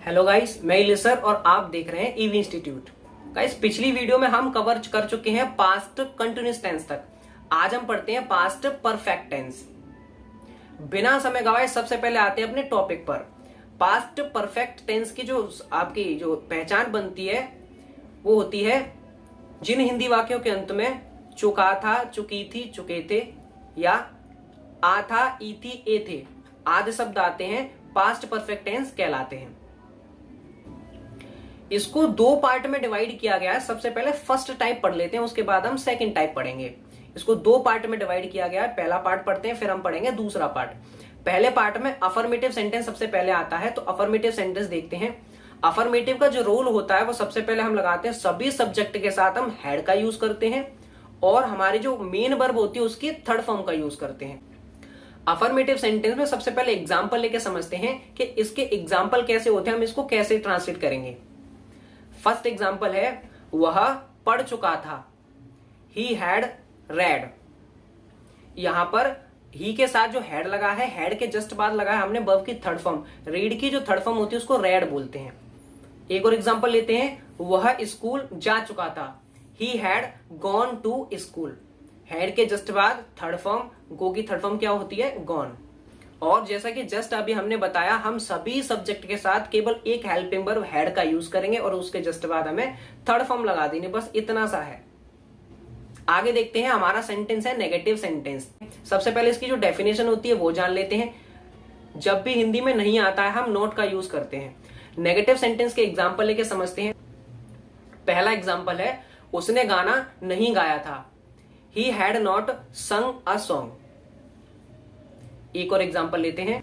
Hello guys, मैं इलिसर और आप देख रहे हैं ईवी इंस्टीट्यूट। गाइस, पिछली वीडियो में हम कवर कर चुके हैं पास्ट कंटिन्यूअस टेंस तक। आज हम पढ़ते हैं पास्ट परफेक्ट टेंस। बिना समय गवाए सबसे पहले आते हैं अपने टॉपिक पर। पास्ट परफेक्ट टेंस की जो आपकी जो पहचान बनती है वो होती है जिन हिंदी वाक्यों के अंत में चुका था, चुकी थी, चुके थे या आ था, ई थी, ए थे आदि शब्द आते हैं, पास्ट परफेक्ट टेंस कहलाते हैं। इसको दो पार्ट में डिवाइड किया गया है। सबसे पहले फर्स्ट टाइप पढ़ लेते हैं, उसके बाद हम सेकंड टाइप पढ़ेंगे। इसको दो पार्ट में डिवाइड किया गया है। पहला पार्ट पढ़ते हैं, फिर हम पढ़ेंगे दूसरा पार्ट। पहले पार्ट में अफर्मेटिव सेंटेंस सबसे पहले आता है, तो अफर्मेटिव सेंटेंस देखते हैं। अफर्मेटिव का जो रोल होता है वो सबसे पहले हम लगाते हैं सभी सब्जेक्ट के साथ हम हैड का यूज करते हैं और हमारी जो मेन वर्ब होती है उसकी थर्ड फॉर्म का यूज करते हैं। अफर्मेटिव सेंटेंस में सबसे पहले एग्जाम्पल लेके समझते हैं कि इसके एग्जाम्पल कैसे होते हैं, हम इसको कैसे ट्रांसलेट करेंगे। फर्स्ट एग्जाम्पल है वह पढ़ चुका था, ही हैड रेड। यहां पर ही के साथ जो हैड लगा है, हैड के जस्ट बाद लगा है हमने वर्ब की थर्ड फॉर्म। रीड की जो थर्ड फॉर्म होती है उसको रेड बोलते हैं। एक और एग्जाम्पल लेते हैं, वह स्कूल जा चुका था, he had gone to school. Had के जस्ट बाद थर्ड फॉर्म, गो की थर्ड फॉर्म क्या होती है, गॉन। और जैसा कि जस्ट अभी हमने बताया, हम सभी सब्जेक्ट के साथ केवल एक हेल्पिंग वर्ब हैड का यूज करेंगे और उसके जस्ट बाद हमें थर्ड फॉर्म लगा देंगे, बस इतना सा है। आगे देखते हैं, हमारा सेंटेंस है नेगेटिव सेंटेंस। सबसे पहले इसकी जो डेफिनेशन होती है वो जान लेते हैं। जब भी हिंदी में नहीं आता है हम नॉट का यूज करते हैं। नेगेटिव सेंटेंस के एग्जाम्पल लेके समझते हैं। पहला एग्जाम्पल है, उसने गाना नहीं गाया था, ही हैड नॉट संग अ सॉन्ग। एक और एग्जाम्पल लेते हैं,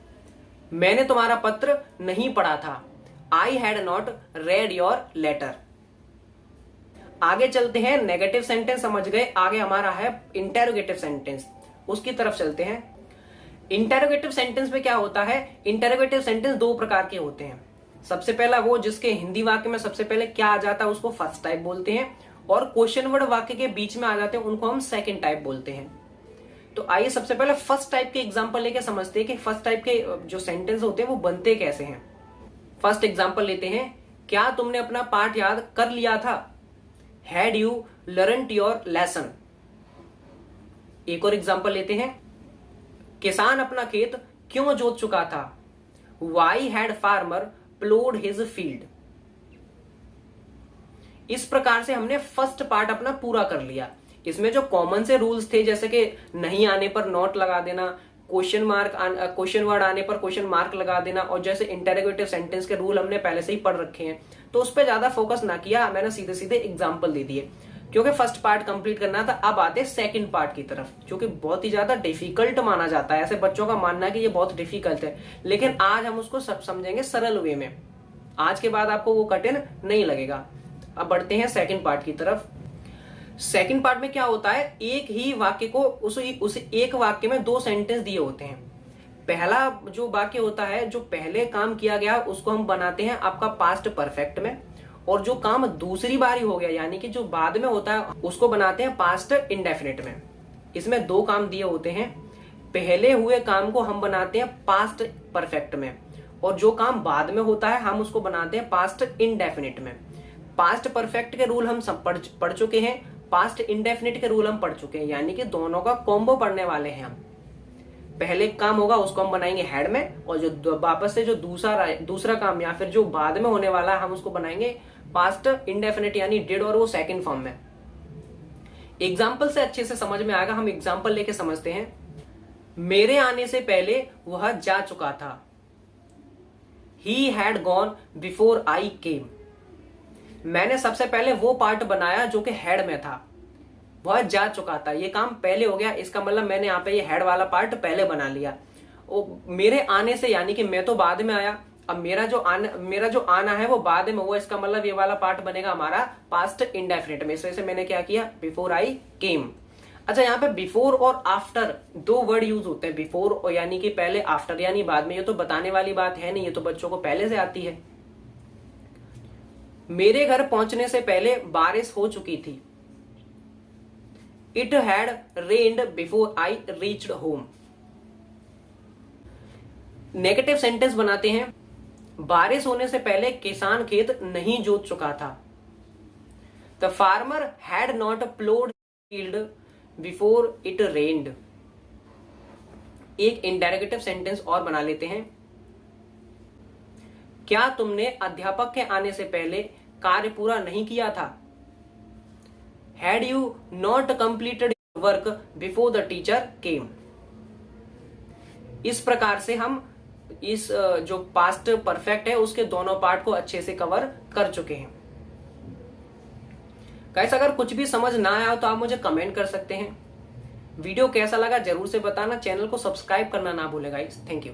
मैंने तुम्हारा पत्र नहीं पढ़ा था, I had not read your letter. आगे चलते हैं, नेगेटिव सेंटेंस समझ गए। आगे हमारा है इंटेरोगेटिव सेंटेंस, उसकी तरफ चलते हैं। इंटेरोगेटिव सेंटेंस में क्या होता है, इंटेरोगेटिव सेंटेंस दो प्रकार के होते हैं। सबसे पहला वो जिसके हिंदी वाक्य में सबसे पहले क्या आ जाता है उसको फर्स्ट टाइप बोलते हैं, और क्वेश्चन वर्ड वाक्य के बीच में आ जाते हैं उनको हम सेकंड टाइप बोलते हैं। तो आइए सबसे पहले फर्स्ट टाइप के एग्जांपल लेके समझते हैं कि फर्स्ट टाइप के जो सेंटेंस होते हैं वो बनते कैसे हैं। फर्स्ट एग्जांपल लेते हैं, क्या तुमने अपना पाठ याद कर लिया था, had you learned your lesson. एक और एग्जांपल लेते हैं, किसान अपना खेत क्यों जोत चुका था, why had farmer ploughed his field. इस प्रकार से हमने फर्स्ट पार्ट अपना पूरा कर लिया। इसमें जो कॉमन से रूल्स थे, जैसे कि नहीं आने पर नॉट लगा देना, क्वेश्चन वर्ड आने पर क्वेश्चन मार्क लगा देना, और जैसे इंटेरोगेटिव सेंटेंस के रूल हमने पहले से ही पढ़ रखे हैं, तो उस पर ज्यादा फोकस ना किया, मैंने सीधे सीधे एग्जाम्पल दे दिए क्योंकि फर्स्ट पार्ट कंप्लीट करना था। अब आते सेकंड पार्ट की तरफ, जो कि बहुत ही ज्यादा डिफिकल्ट माना जाता है। ऐसे बच्चों का मानना है कि ये बहुत डिफिकल्ट है, लेकिन आज हम उसको सब समझेंगे सरल वे में। आज के बाद आपको वो कठिन नहीं लगेगा। अब बढ़ते हैं सेकंड पार्ट की तरफ। सेकंड पार्ट में क्या होता है, एक ही वाक्य को उस एक वाक्य में दो सेंटेंस दिए होते हैं। पहला जो वाक्य होता है, जो पहले काम किया गया उसको हम बनाते हैं आपका पास्ट परफेक्ट में, और जो काम दूसरी बारी हो गया यानी कि जो बाद में होता है उसको बनाते हैं पास्ट इंडेफिनिट में। इसमें दो काम दिए होते हैं। पहले हुए काम को हम बनाते हैं पास्ट परफेक्ट में, और जो काम बाद में होता है हम उसको बनाते हैं पास्ट इंडेफिनिट में। पास्ट परफेक्ट के रूल हम सब पढ़ चुके हैं, पास्ट इंडेफिनिट के रूल हम पढ़ चुके हैं, यानी कि दोनों का कॉम्बो पढ़ने वाले हैं हम। पहले काम होगा उसको हम बनाएंगे हैड में, और जो वापस से जो दूसरा काम या फिर जो बाद में होने वाला है हम उसको बनाएंगे पास्ट इंडेफिनिट यानी डिड, और वो सेकंड फॉर्म में। एग्जाम्पल से अच्छे से समझ में आएगा। हम एग्जाम्पल लेके समझते हैं। मेरे आने से पहले वह जा चुका था, he had gone before I came. मैंने सबसे पहले वो पार्ट बनाया जो कि हेड में था, वह जा चुका था, ये काम पहले हो गया। इसका मतलब मैंने यहाँ पे ये हेड वाला पार्ट पहले बना लिया। मेरे आने से यानी कि मैं तो बाद में आया, अब मेरा जो आना है वो बाद में हुआ, इसका मतलब ये वाला पार्ट बनेगा हमारा पास्ट इंडेफिनिट में। इस वजह से मैंने क्या किया, बिफोर आई केम। अच्छा, यहाँ पे बिफोर और आफ्टर दो वर्ड यूज होते हैं। बिफोर यानी कि पहले, आफ्टर यानी बाद में। ये तो बताने वाली बात है नहीं, ये तो बच्चों को पहले से आती है। मेरे घर पहुंचने से पहले बारिश हो चुकी थी, it had rained before I reached home. Negative sentence बनाते हैं। बारिश होने से पहले किसान खेत नहीं जोत चुका था। The farmer had not प्लोड field before it रेन्ड। एक इंडेरोगेटिव सेंटेंस और बना लेते हैं। क्या तुमने अध्यापक के आने से पहले कार्य पूरा नहीं किया था? Had you not completed work before the teacher came. इस प्रकार से हम इस जो पास्ट परफेक्ट है उसके दोनों पार्ट को अच्छे से कवर कर चुके हैं। गाइस, अगर कुछ भी समझ ना आया तो आप मुझे कमेंट कर सकते हैं। वीडियो कैसा लगा जरूर से बताना। चैनल को सब्सक्राइब करना ना भूलें गाइस। Thank you.